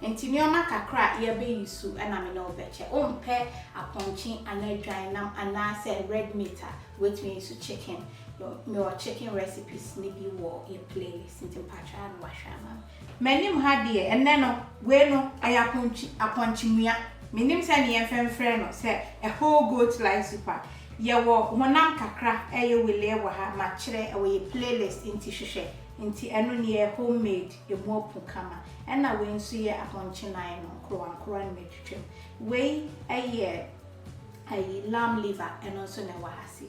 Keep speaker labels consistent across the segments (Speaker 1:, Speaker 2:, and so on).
Speaker 1: enti nneoma kakra ye be yisu na me no beche ompe aponchi anadwan nam anase red meat with me yisu chicken your chicken recipes ni bi wo your playlist enti pacha and washama menim ha de enne no we no aponchi mua menim se ne yemfemfre no se a whole goat like super ye wo honam kakra eye wele wo ha ma kire e wo your playlist enti hwehwe enti eno ne homemade emopu kama ena we nso ye aponchi nine no kro an metwetwem we aye lamb liver eno nso ne wa hasi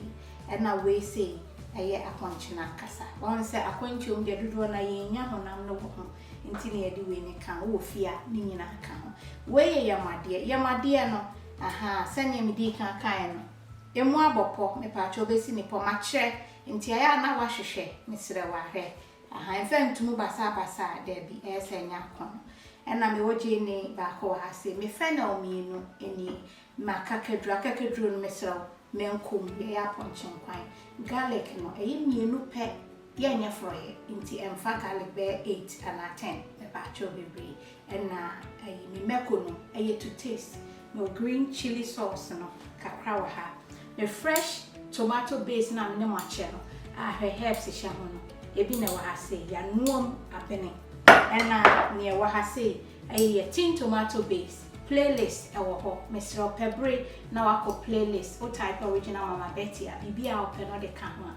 Speaker 1: ena we say aye aponchi na kasa won say aponchi om de dodo na ye nya honam no ho enti ne ye de we ne kan wo fia ni nyina kan ho we ye yamade no aha sane me di kan kan no emu abopo me pa cho besi ne po ma kire enti aya na wa hwehwe me sire wa hwe aha enfantumu basa de bi esenya kon ena me woje ni ba ko ha se me fe na omienu eni makakadru no me sire me nkom ye ya ponche nkwan garlic no mienu pe ye nya froye enti emfa garlic be 8 and 10 me ba cho bebre ena me meko no to taste no green chili sauce no kakra wa ha the fresh tomato base na me mo ache no her herbs hye ho no ebi na wa ha say ya nuom apene ena ne wa ha say tin tomato base playlist ewo ho mesro pebre na wako playlist o type original mama betty bibia o pe no de ka ho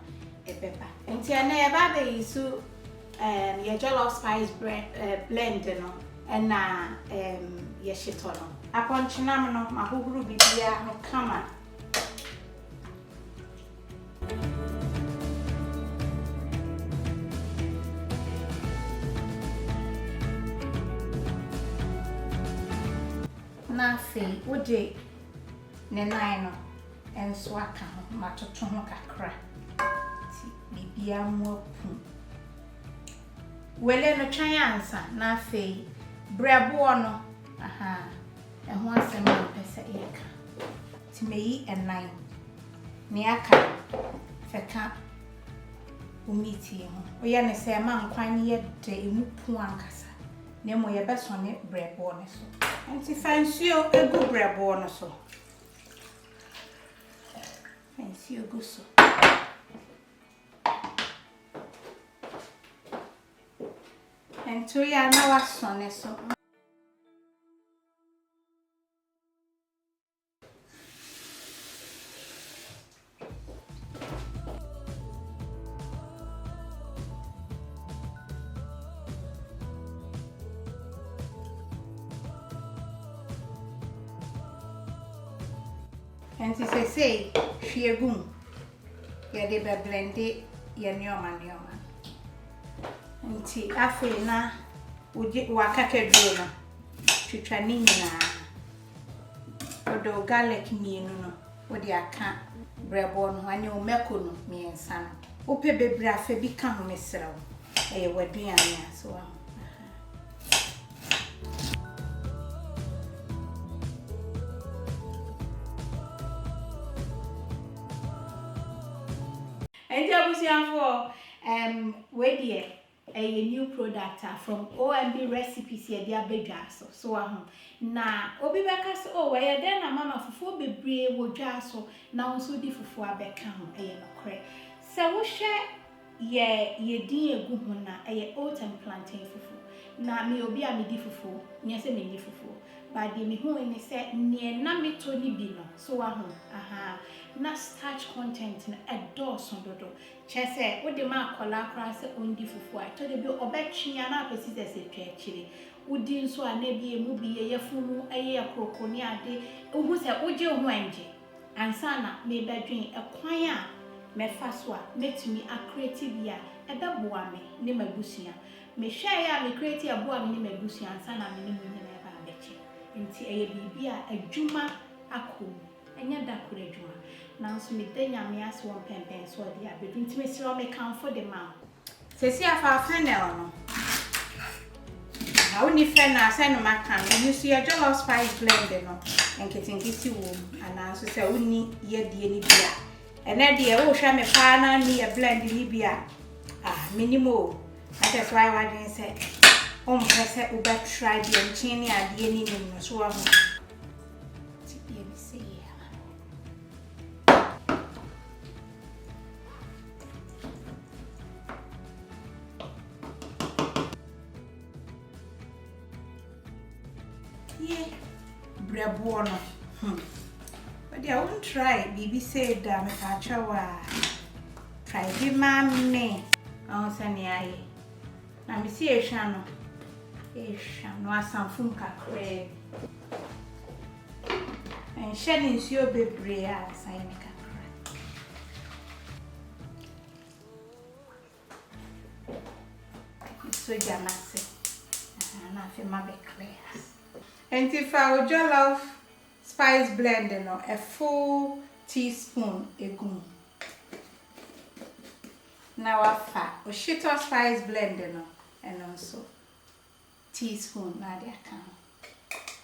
Speaker 1: ebeba enti na e ba be yisu ye jollof spice blend no ena ye shito no aponchinam no mahuhuru bibia no kama na fe wode ne nine no enso aka ho matoto ho kakra ti bibia mu apu wele no twan ansa na fe brebo no aha eho asem na pese eka ti meyi enine ne aka feka umiti ho oya ne se ma nkwan ye de emu pu ankasa ne mo ye beso ne brebo ne so enti fansio egu brebo no so fansio go so ento ya na wasone so enti say fiegum ya de be blende ya nyoma enti afi na wakakaduro no twitwa ni nyina odo garlic mienu no odi aka brebo no anye o meko no miensa no ope bebre afa bi ka ho mesrew waduane aso for where dear a new product from OMB recipes here dia bedwa so na obi beka so where then na mama fufu bebre wo dwa so na nso di fufu abeka ho no kre se wo hwe ye din egu ho na Oat Plantain fufu na me obi a me di fufu nya se me di fufu ba de me hu ni se ne na meto ni bi no so na starch content na edoso dodo chese wo de Makola kra se ondi fufu a to de bi obetwia na apesi se twachire udi nso a na bi emu bi ye fumu krokoni ade ohu se oje hu anje ansa na me badwen ekwan a mefa so a metumi a creative ya ebeboa me ne mabusia me hwe ya me creative aboa me ne mabusia ansa na me ne munyina eba abeche nti bibi a adwuma akom enya da kura adwuma nanso me danya me ase won pempen so de abedu nti me siro me kan for the man sesi afa fennel no na oni fennel say no makan you see your jollof spice blend no enketingiti wo ananso say oni ye die ni bia ene de wo hwa me pa na ni e blend ni bia minimo that is why I didn't say pese uba try the enchini adieni ni so wa ho. Ti bi mi say yeah. Brabo no. But I won't try. Bibi said that me catcha wa. Try bi mammy. Oh sani aye. Na me see ehwa no. Ehwa no asanfum kakra. En hye nsuo bebre a san me kakra. So jamase. Na fe ma be clear. And if I would jollof spice blend, a full teaspoon egum. Now I fat or shit or spice blend, and also teaspoon. Now they account.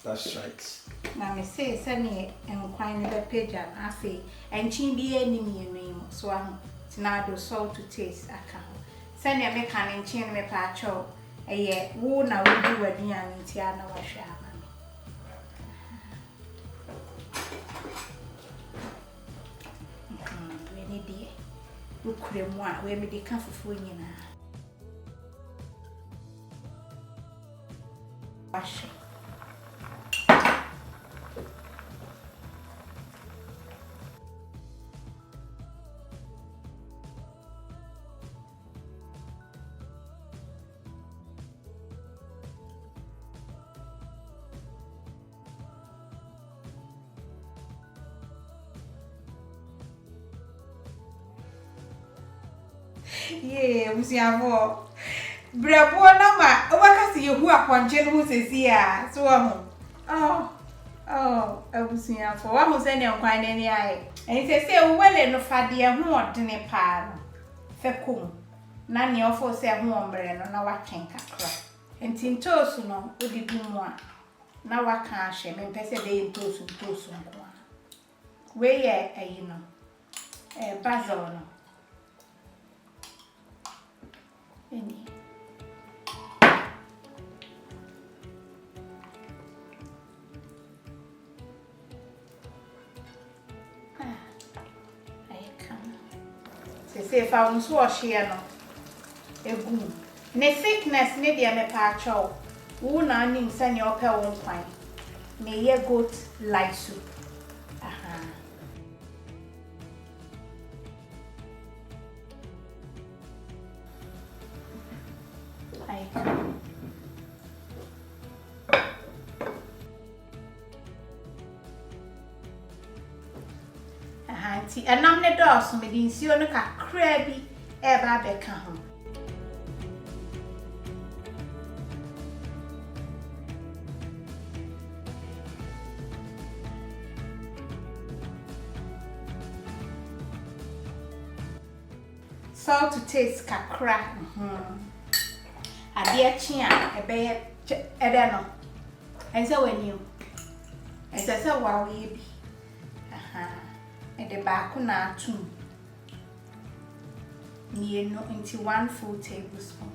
Speaker 2: That's right.
Speaker 1: Now me say send me and quine the page and afe and chimby any name so I'm tinado salt to taste account. Send me a mekan and chin me pacho a year woo now we do a near and tiana wash. Ukure we me de ka fufu nyina wash yeah, musiavo. Brabo na ma, wakasi yehu aponche no sesi a, so abusiafo. Wa ho se ne nkwan ne ne aye. En sesi e wele no fade e ho odene pa no. Fekum. Na ne ofo se ho ombre no na watwen kakra. Enti ntosu no odi gumu a. Na waka ahye me pese de ntosu nko a. We ye ayi no. Basil no. Any. I come. Say if I was washing no. Egu. Ne thickness ne dia me pa chow. Wo na nim se ne ope wo nkwan. Me ye goat light soup. Aha. I come. Aha, nti anam ne dos me di nsuo no kakra bi e ba beka ho. Salt to taste kakra. Adia chia ebe ede no. Ense waniu. Ense se wa we bi. Aha. Ede ba ko na atum. Mienu into 1 full tablespoon.